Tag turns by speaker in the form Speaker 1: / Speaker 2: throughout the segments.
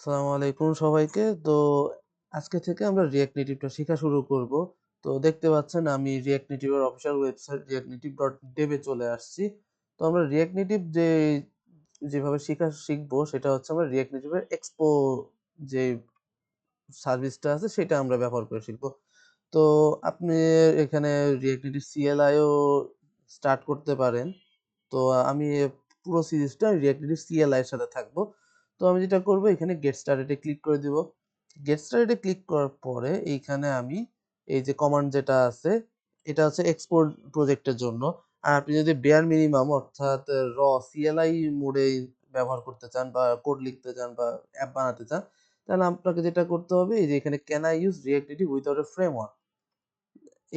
Speaker 1: আসসালামু আলাইকুম সবাইকে। আজকে থেকে আমরা রিঅ্যাক্ট নেটিভটা শেখা শুরু করব। দেখতে পাচ্ছেন আমি রিঅ্যাক্ট নেটিভের অফিসিয়াল ওয়েবসাইট reactnative.dev এ চলে আসছি। আমরা রিঅ্যাক্ট নেটিভ যেভাবে শিখবো সেটা হচ্ছে আমরা রিঅ্যাক্ট নেটিভের এক্সপো যে সার্ভিসটা আছে সেটা আমরা ব্যবহার করে শিখবো। তো আপনি এখানে রিঅ্যাক্ট নেটিভ CLI ও স্টার্ট করতে পারেন। আমি পুরো সিরিজটা রিঅ্যাক্ট নেটিভ CLI এর সাথে থাকবো। আমি যেটা করব এখানে গেট স্টার্টেড এ ক্লিক করে দিব। গেট স্টার্টেড এ ক্লিক করার পরে এইখানে আমি এই যে কমান্ড যেটা আছে এটা হচ্ছে এক্সপোর্ট প্রজেক্টের জন্য। আর আপনি যদি বেয়ার মিনিমাম অর্থাৎ র CLI মোডে ব্যবহার করতে চান বা কোড লিখতে চান বা অ্যাপ বানাতে চান তাহলে আপনাকে যেটা করতে হবে এই যে এখানে can I use react native without A framework,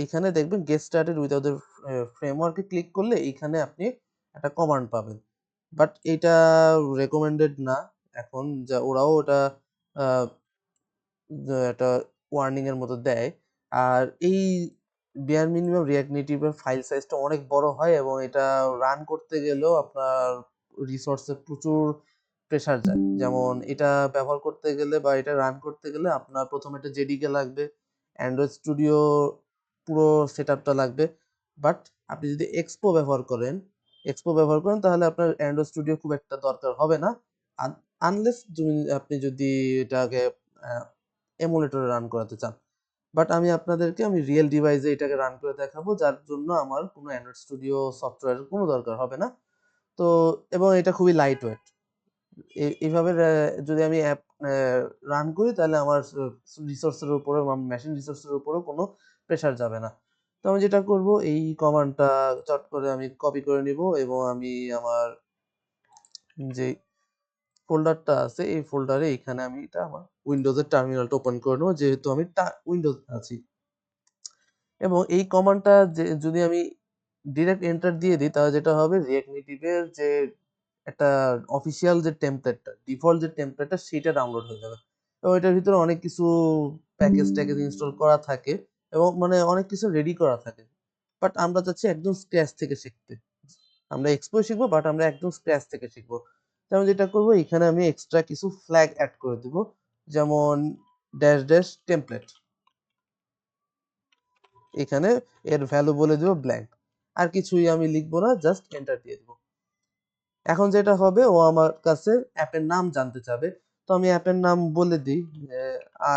Speaker 1: এইখানে দেখবেন গেট স্টার্টেড উইথআউট এ ফ্রেমওয়ার্কে ক্লিক করলে এইখানে আপনি একটা কমান্ড পাবেন। বাট এটা রেকমেন্ডেড না এখন, যা ওরাও ওটা আহ, একটা ওয়ার্নিং এর মতো দেয়। আর এই বেয়ার মিনিমাম রিঅ্যাক্ট নেটিভের ফাইল সাইজটা অনেক বড় হয় এবং এটা রান করতে গেলেও আপনার রিসোর্সে প্রচুর প্রেসার যায়। যেমন এটা ব্যবহার করতে গেলে বা এটা রান করতে গেলে আপনার প্রথমে একটা জেডিকে লাগবে, অ্যান্ড্রয়েড স্টুডিও পুরো সেটআপটা লাগবে। বাট আপনি যদি এক্সপো ব্যবহার করেন তাহলে আপনার অ্যান্ড্রয়েড স্টুডিও খুব একটা দরকার হবে না, আনলেস আপনি যদি এটাকে এমুলেটরে রান করাতে চান। বাট আমি রিয়েল ডিভাইসে এটাকে রান করে দেখাবো, যার জন্য আমার কোনো অ্যান্ড্রয়েড স্টুডিও সফটওয়্যারের কোনো দরকার হবে না। তো এবং এটা খুবই লাইট ওয়েট। এইভাবে যদি আমি অ্যাপ রান করি তাহলে আমার রিসোর্সের উপরে মেশিন রিসোর্সের উপরেও কোনো প্রেসার যাবে না। আমি যেটা করব এই কমান্ডটা চট করে আমি কপি করে নিব এবং আমি আমার যে ফোল্ডারটা আছে এই ফোল্ডারে এখানে আমি এটা আমার উইন্ডোজের টার্মিনালটা ওপেন করে নেবো, যেহেতু আমি উইন্ডোজ আছি। এবং এই কমান্ডটা যদি আমি ডিরেক্ট এন্টার দিয়ে দিই তাহলে যেটা হবে রিঅ্যাক্ট নেটিভের যে একটা অফিসিয়াল যে টেমপ্লেটটা, ডিফল্ট যে টেমপ্লেটটা সেটা ডাউনলোড হয়ে যাবে। এবং এটার ভিতরে অনেক কিছু প্যাকেজ ইনস্টল করা থাকে এবং মানে অনেক কিছু রেডি করা থাকে। বাট আমরা চাচ্ছি একদম স্ক্র্যাচ থেকে শিখতে। আমরা এক্সপো শিখবো বাট আমরা একদম স্ক্র্যাচ থেকে শিখবো। আমি যেটা করবো এখানে আমি এক্সট্রা কিছু ফ্ল্যাগ অ্যাড করে দিব, যেমন ড্যাশ ড্যাশ টেমপ্লেট, এখানে এর ভ্যালু বলে দিব ব্ল্যাঙ্ক। আর কিছুই আমি লিখবো না, জাস্ট এন্টার দিয়ে দিব। এখন যেটা হবে ও আমার কাছে অ্যাপের নাম জানতে চাবে। আমি অ্যাপের নাম বলে দিই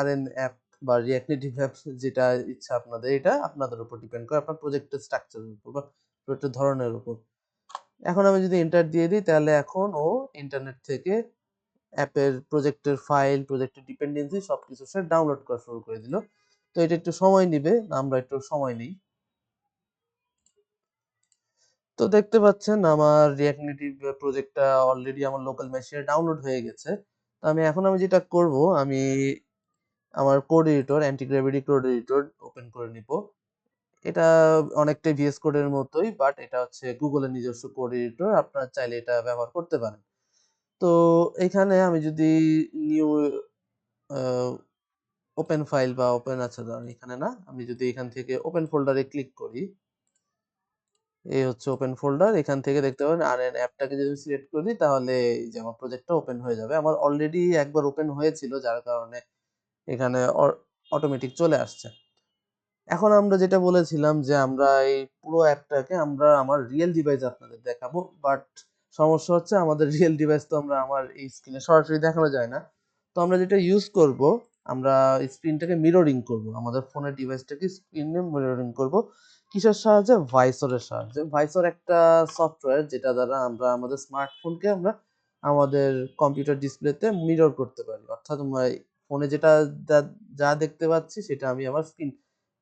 Speaker 1: RN অ্যাপ বা রিঅ্যাক্ট নেটিভ অ্যাপ, যেটা ইচ্ছা আপনাদের, এটা আপনাদের উপর ডিপেন্ড করে আপনার প্রজেক্টের স্ট্রাকচারের উপর বা প্রজেক্টের ধরনের উপর। এখন আমি যদি এন্টার দিয়ে দিই তাহলে এখন ও ইন্টারনেট থেকে অ্যাপের প্রজেক্টের ফাইল, প্রজেক্টের ডিপেন্ডেন্সি সবকিছু সে ডাউনলোড করা শুরু করে দিল। এটা একটু সময় নিবে, আমরা একটু সময় নিই। দেখতে পাচ্ছেন আমার রিঅ্যাক্ট নেটিভ প্রজেক্টটা অলরেডি আমার লোকাল মেশিনে ডাউনলোড হয়ে গেছে। আমি যেটা করব আমি আমার code editor, anti gravity code editor open করে নিব। এটা অনেকটাই ভিএস কোডের মতোই, বাট এটা হচ্ছে গুগলের নিজস্ব কোড এডিটর, আপনারা চাইলে এটা ব্যবহার করতে পারেন। তো এখানে আমি যদি নিউ ওপেন ফাইল বা ওপেন, আচ্ছা দাঁড়ান এখানে না, আমি যদি এখান থেকে ওপেন ফোল্ডারে ক্লিক করি, এই হচ্ছে ওপেন ফোল্ডার। এখান থেকে দেখতে পাবেন RN অ্যাপটাকে যদি সিলেক্ট করি তাহলে এই যে আমার প্রজেক্টটা ওপেন হয়ে যাবে। আমার অলরেডি একবার ওপেন হয়েছিল যার কারণে এখানে অটোমেটিক চলে আসছে। এখন আমরা যেটা বলেছিলাম যে আমরা এই পুরো অ্যাপটাকে আমরা আমার রিয়েল ডিভাইসে আপনাদের দেখাবো, বাট সমস্যা হচ্ছে আমাদের রিয়েল ডিভাইস তো আমার এই স্ক্রিনে সরাসরি দেখানো যায় না। আমরা যেটা ইউজ করব, আমরা স্ক্রিনটাকে মিররিং করব, আমাদের ফোনের ডিভাইসটাকে স্ক্রিনে মিররিং করব। কিসের সাহায্যে? ভাইসরের সাহায্যে। ভাইসর একটা সফটওয়্যার যেটা দ্বারা আমরা আমাদের স্মার্টফোনকে আমরা আমাদের কম্পিউটার ডিসপ্লেতে মিরর করতে পারি, অর্থাৎ ফোনে যেটা যা যা দেখতে পাচ্ছি সেটা আমি আমার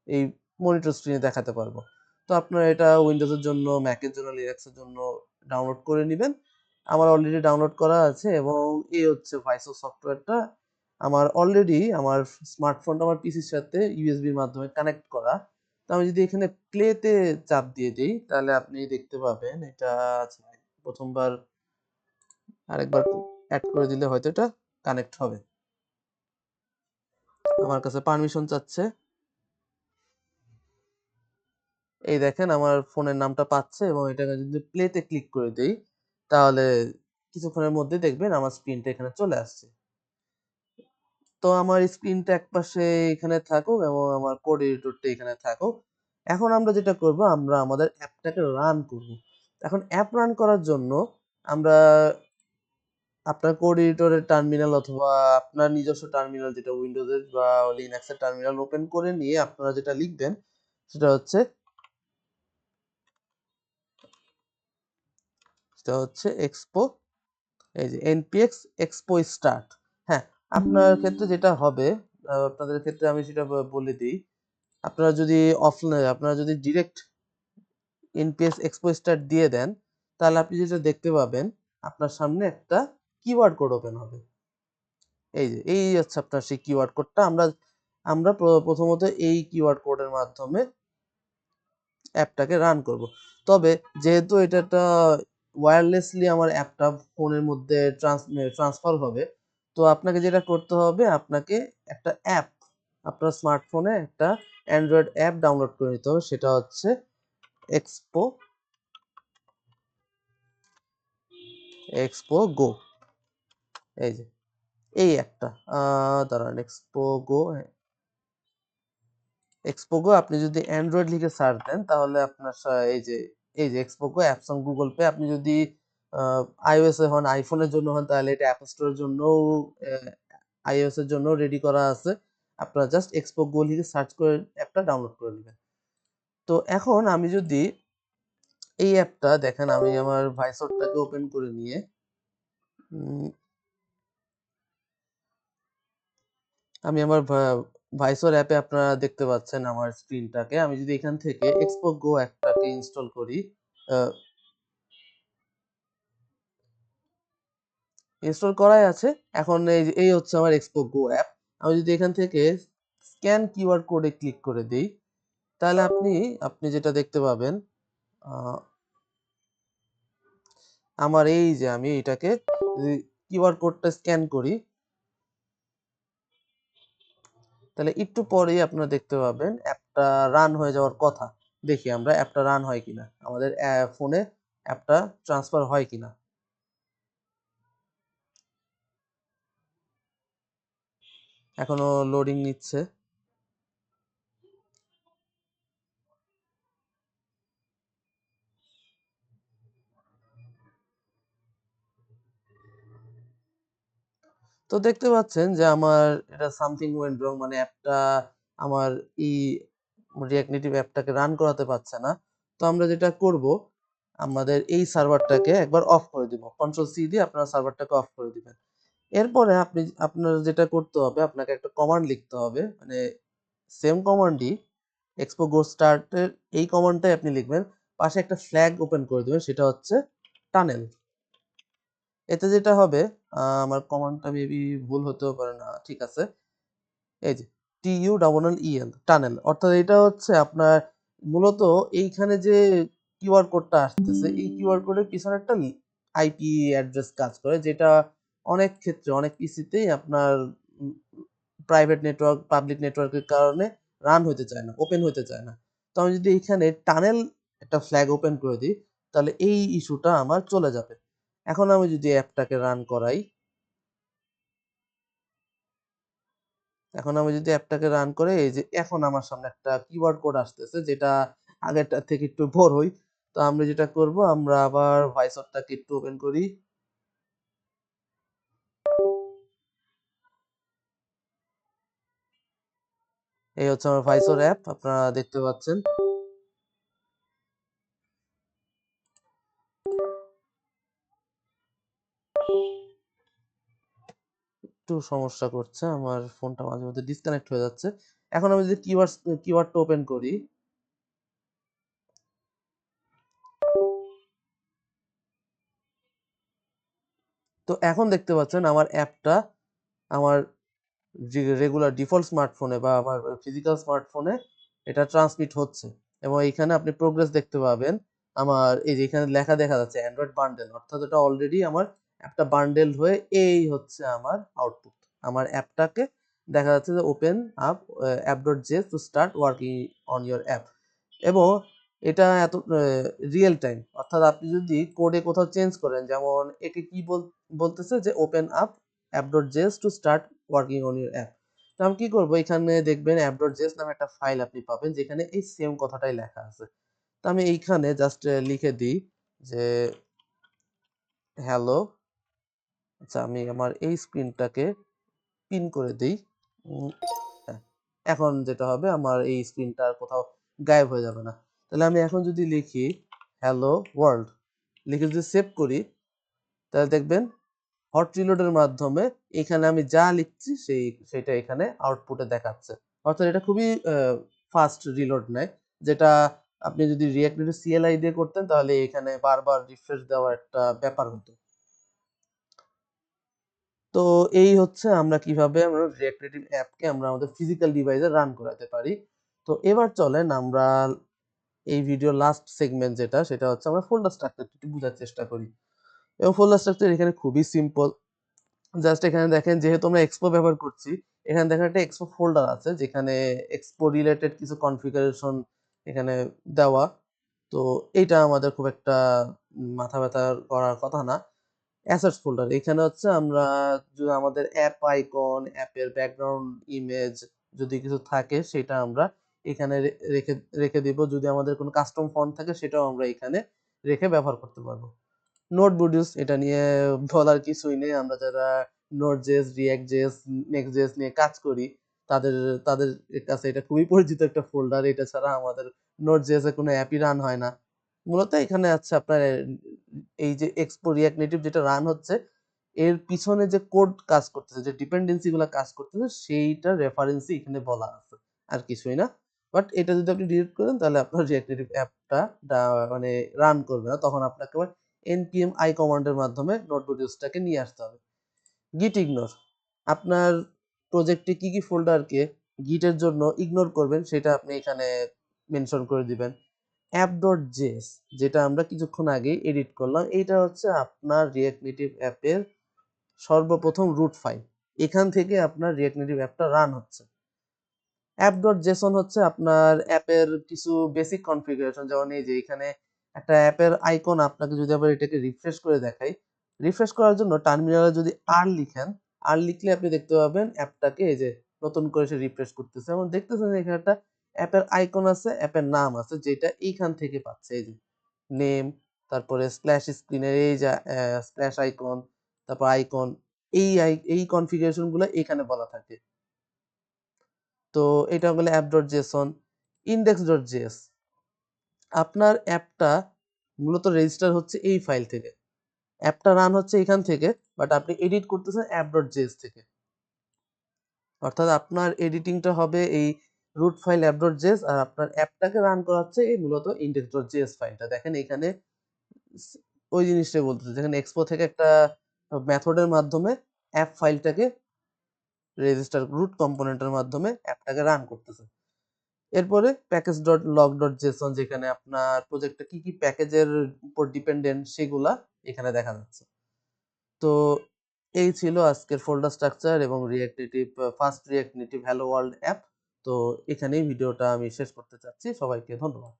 Speaker 1: এই মনিটর স্ক্রিনে দেখাতে পারবো। আপনারা এটা উইন্ডোজের জন্য, ম্যাকের জন্য, লিনাক্সের জন্য ডাউনলোড করে নিবেন। আমার অলরেডি ডাউনলোড করা আছে এবং এই হচ্ছে ভাইসো সফটওয়্যারটা। আমার স্মার্টফোনটা আমার পিসির সাথে ইউএসবির মাধ্যমে কানেক্ট করা। আমি যদি এখানে প্লেতে চাপ দিয়ে দিই তাহলে আপনি দেখতে পাবেন এটা আছে। প্রথমবার আরেকবার অ্যাড করে দিলে হয়তো এটা কানেক্ট হবে। আমার কাছে পারমিশন চাচ্ছে। এই দেখেন আমার ফোনের নামটা পাচ্ছে এবং এটাকে যদি প্লেতে ক্লিক করে দেই তাহলে কিছুক্ষণের মধ্যে দেখবেন আমার স্ক্রিনটা এখানে চলে আসছে। তো আমার স্ক্রিনটা একপাশে এখানে থাকুক এবং আমার কোড এডিটরটা এখানে থাকুক। এখন আমরা যেটা করব, আমরা আমাদের অ্যাপটাকে রান করব। এখন অ্যাপ রান করার জন্য আমরা আপনার কোড এডিটরের টার্মিনাল অথবা আপনার নিজস্ব টার্মিনাল, যেটা উইন্ডোজের বা লিনাক্সের টার্মিনাল ওপেন করে নিয়ে আপনারা যেটা লিখবেন সেটা হচ্ছে এক্সপো, এই যে npx expo start। হ্যাঁ, আপনার ক্ষেত্রে যেটা হবে, আপনাদের ক্ষেত্রে আমি সেটা বলে দিই। আপনারা যদি ডিরেক্ট npx expo start দিয়ে দেন, তাহলে আপনি যেটা দেখতে পাবেন, আপনার সামনে একটা কিওয়ার্ড কোড ওপেন হবে। এই হচ্ছে আপনার সেই কিওয়ার্ড কোডটা। আমরা আমরা প্রথমত এই কিওয়ার্ড কোডের মাধ্যমে অ্যাপটাকে রান করব। তবে যেহেতু এটা একটা ওয়্যারলেসলি আমার অ্যাপটা ফোনের মধ্যে ট্রান্সফার হবে, তো আপনাকে যেটা করতে হবে, আপনাকে একটা অ্যাপ, আপনার স্মার্টফোনে একটা অ্যান্ড্রয়েড অ্যাপ ডাউনলোড করে নিতে হবে। সেটা হচ্ছে এক্সপো এক্সপো গো। এই যে এই অ্যাপটা, দাঁড়ান, এক্সপোগো আপনি যদি অ্যান্ড্রয়েড লিখে সার্চ দেন, তাহলে আপনার এই যে এক্সপোগো অ্যাপস অন গুগল পে। আপনি যদি আইওএস এ হন, আইফোনের জন্য হন, তাহলে এটা অ্যাপ স্টোরের জন্য, আইওএস এর জন্য রেডি করা আছে। আপনারা জাস্ট এক্সপোগো লিখে সার্চ করে অ্যাপটা ডাউনলোড করে নেবেন। তো এখন আমি যদি এই অ্যাপটা দেখেন, আমি আমার ভাইসরটাকে ওপেন করে নিয়ে আমি আমার ভাইসর অ্যাপে আপনারা দেখতে পাচ্ছেন আমার স্ক্রিনটাকে। আমি যদি এখান থেকে এক্সপো গো অ্যাপটাকে ইনস্টল করি, ইনস্টল করাই আছে। এখন এই হচ্ছে আমার এক্সপো গো অ্যাপ। আমি যদি এখান থেকে স্ক্যান কিউআর কোডে ক্লিক করে দেই, তাহলে আপনি যেটা দেখতে পাবেন, আহ, আমার এই যে আমি এটাকে কিউআর কোডটা স্ক্যান করি, তাহলে একটু পরেই আপনারা দেখতে পাবেন অ্যাপটা রান হয়ে যাওয়ার কথা। দেখি আমরা অ্যাপটা রান হয় কিনা, আমাদের ফোনে অ্যাপটা ট্রান্সফার হয় কিনা। এখনো লোডিং নিচ্ছে। তো দেখতে পাচ্ছেন যে আমার এটা সামথিং ওয়েন্ট রং, মানে অ্যাপটা আমার এই রিঅ্যাক্ট নেটিভ অ্যাপটাকে রান করাতে পারছে না। তো আমরা যেটা করব, আমাদের এই সার্ভারটাকে একবার অফ করে দিব। কন্ট্রোল সি দিয়ে আপনারা সার্ভারটাকে অফ করে দিবেন। এরপরে আপনার যেটা করতে হবে, আপনাকে একটা কমান্ড লিখতে হবে, মানে সেম কমান্ডই এক্সপো গো স্টার্টের এই কমান্ডটাই আপনি লিখবেন। পাশে একটা ফ্ল্যাগ ওপেন করে দেবেন, সেটা হচ্ছে টানেল। এতে যেটা হবে, আমার কমান্ডটা মেবি ভুল হতেও পারে, না ঠিক আছে। এই যে TUNNEL টানেল, অর্থাৎ এটা হচ্ছে আপনার মূলত এইখানে যে কিউআর কোডটা আসতেছে, এই কিউআর কোডের পিছনে একটা আইপি অ্যাড্রেস কাজ করে, যেটা অনেক ক্ষেত্রে অনেক পিসিতেই আপনার প্রাইভেট নেটওয়ার্ক, পাবলিক নেটওয়ার্কের কারণে রান হতে চায় না, ওপেন হতে চায় না। তো আমি যদি এখানে টানেল একটা ফ্ল্যাগ ওপেন করে দিই, তাহলে এই ইস্যুটা আমার চলে যাবে। এখন আমি যদি অ্যাপটাকে রান করাই, এখন আমি যদি অ্যাপটাকে রান করে, এই যে এখন আমার সামনে একটা কিউআর কোড আসতেছে, যেটা আগেরটা থেকে একটু বড়ই। তো আমরা যেটা করব, আমরা আবার ভাইসরটাকে একটু ওপেন করি। এই হচ্ছে আমার ভাইসর অ্যাপ, আপনারা দেখতে পাচ্ছেন। একটু সমস্যা করছে, আমার ফোনটা মাঝে মধ্যে ডিসকানেক্ট হয়ে যাচ্ছে। এখন আমি যদি কিওয়ার্ডটা ওপেন করি, তো এখন দেখতে পাচ্ছেন আমার অ্যাপটা আমার রেগুলার ডিফল্ট স্মার্টফোনে বা আমার ফিজিক্যাল স্মার্টফোনে এটা ট্রান্সমিট হচ্ছে। এবং এইখানে আপনি প্রোগ্রেস দেখতে পাবেন। আমার এই যে এখানে লেখা দেখা যাচ্ছে অ্যান্ড্রয়েড বান্ডেল, অর্থাৎ এটা অলরেডি আমার অ্যাপটা বান্ডেল হয়ে এই হচ্ছে আমার আউটপুট। আমার অ্যাপটাকে দেখা যাচ্ছে যে open up app.js to start working on your app. এবং এটা এত রিয়েল টাইম, অর্থাৎ আপনি যদি কোডে কোথাও চেঞ্জ করেন, যেমন একে কি বলতেছে যে open up app.js to start working on your app. তো আমি কি করব, এখানে দেখবেন app.js নামে একটা ফাইল আপনি পাবেন যেখানে এই সেম কথাটাই লেখা আছে। তো আমি এইখানে জাস্ট লিখে দিই যে হ্যালো। আচ্ছা, আমি আমার এই স্ক্রিনটাকে পিন করে দেই। উম হ্যাঁ, এখন যেটা হবে, আমার এই স্ক্রিনটা আর কোথাও গায়েব হয়ে যাবে না। তাহলে আমি এখন যদি লিখি হ্যালো ওয়ার্ল্ড, লিখে যদি সেভ করি, তাহলে দেখবেন হট রিলোডের মাধ্যমে এখানে আমি যা লিখছি সেটা এখানে আউটপুটে দেখাচ্ছে। অর্থাৎ এটা খুবই ফাস্ট রিলোড নেয়, যেটা আপনি যদি রিঅ্যাক্ট নাটিভ CLI দিয়ে করতেন তাহলে এখানে বারবার রিফ্রেশ দেওয়ার একটা ব্যাপার হতো। তো এই হচ্ছে আমরা কিভাবে আমরা রিঅ্যাক্ট নেটিভ অ্যাপকে আমরা আমাদের ফিজিক্যাল ডিভাইসে রান করাতে পারি। তো এবার চলেন আমরা এই ভিডিওর লাস্ট সেগমেন্ট যেটা, সেটা হচ্ছে আমরা ফোল্ডার স্ট্রাকচারটা একটু বোঝার চেষ্টা করি। এবং ফোল্ডার স্ট্রাকচার এখানে খুবই সিম্পল। জাস্ট এখানে দেখেন, যেহেতু আমরা এক্সপো ব্যবহার করছি, এখানে দেখেন একটা এক্সপো ফোল্ডার আছে যেখানে এক্সপো রিলেটেড কিছু কনফিগারেশন এখানে দেওয়া। তো এইটা আমাদের খুব একটা মাথা ব্যথা করার কথা না। অ্যাসেটস ফোল্ডার, এখানে হচ্ছে আমরা যদি আমাদের অ্যাপ আইকন, অ্যাপের ব্যাকগ্রাউন্ড ইমেজ যদি কিছু থাকে সেটা আমরা এখানে রেখে রেখে দিব। যদি আমাদের কোনো কাস্টম ফন্ট থাকে সেটাও আমরা এখানে রেখে ব্যবহার করতে পারবো। নোড মডিউলস, এটা নিয়ে বলার কিছুই নেই। আমরা যারা Node.js, React.js, Next.js নিয়ে কাজ করি তাদের তাদের কাছে এটা খুবই পরিচিত একটা ফোল্ডার। এটা ছাড়া আমাদের Node.js এ কোনো অ্যাপই রান হয় না। মূলত এখানে আছে আপনার এই যে এক্সপো রিঅ্যাক্ট নেটিভ যেটা রান হচ্ছে, এর পিছনে যে কোড কাজ করতেছে, যে ডিপেন্ডেন্সি গুলা কাজ করতেছে, সেইটার রেফারেন্সই এখানে বলা আছে, আর কিছুই না। বাট এটা যদি আপনি ডিলিট করেন তাহলে আপনার রিঅ্যাক্ট নেটিভ অ্যাপটা মানে রান করবে না। তখন আপনাকে আবার npm i কমান্ডের মাধ্যমে নোড মডিউলসটাকে নিয়ে আসতে হবে। গিট ইগনোর, আপনার প্রজেক্টে কি কি ফোল্ডারকে গিটের জন্য ইগনোর করবেন সেটা আপনি এখানে মেনশন করে দিবেন। app.js, যেটা আমরা কিছুক্ষণ আগেই এডিট করলাম, এইটা হচ্ছে আপনার রিঅ্যাক্ট নেটিভ অ্যাপের সর্বপ্রথম রুট ফাইল। এখান থেকে আপনার রিঅ্যাক্ট নেটিভ অ্যাপটা রান হচ্ছে। app.json হচ্ছে আপনার অ্যাপের কিছু বেসিক কনফিগারেশন, যেমন এই যে এখানে একটা অ্যাপের আইকন, আপনাকে যদি আবার এটাকে রিফ্রেশ করে দেখাই, রিফ্রেশ করার জন্য টার্মিনালে যদি আর লিখেন, আর লিখলে আপনি দেখতে পাবেন অ্যাপটাকে এই যে নতুন করে সে রিফ্রেশ করতেছে। এবং দেখতেছেন এখানে একটা অ্যাপের আইকন আছে, অ্যাপের নাম আছে, যেটা এইখান থেকে পাচ্ছে। এই যে নেম, তারপরে স্প্ল্যাশ স্ক্রিনের এই যে স্প্ল্যাশ আইকন, তারপর আইকন, এই কনফিগারেশন গুলো এখানে বলা থাকে। তো এটা হলো app.json। index.js, আপনার অ্যাপটা মূলত রেজিস্টার হচ্ছে এই ফাইল থেকে, অ্যাপটা রান হচ্ছে এখান থেকে, বাট আপনি এডিট করতেছেন app.js থেকে। অর্থাৎ আপনার এডিটিংটা হবে এই রুট ফাইল app.js, আর আপনার অ্যাপটাকে রান করা হচ্ছে এই মূলত index.js ফাইলটা। দেখেন এখানে ওই জিনিসটাই বলতেছে, যেখানে এক্সপো থেকে একটা মেথডের মাধ্যমে অ্যাপ ফাইলটাকে রেজিস্টার রুট কম্পোনেন্টের মাধ্যমে অ্যাপটাকে রান করতেছে। এরপরে package dot log dot Jason, যেখানে আপনার প্রজেক্টটা কি কি প্যাকেজের উপর ডিপেন্ডেন্ট সেগুলা এখানে দেখা যাচ্ছে। তো এই ছিল আজকের ফোল্ডার স্ট্রাকচার এবং react native, first react native hello world app. তো এখানেই ভিডিওটা আমি শেষ করতে চাচ্ছি। সবাইকে ধন্যবাদ।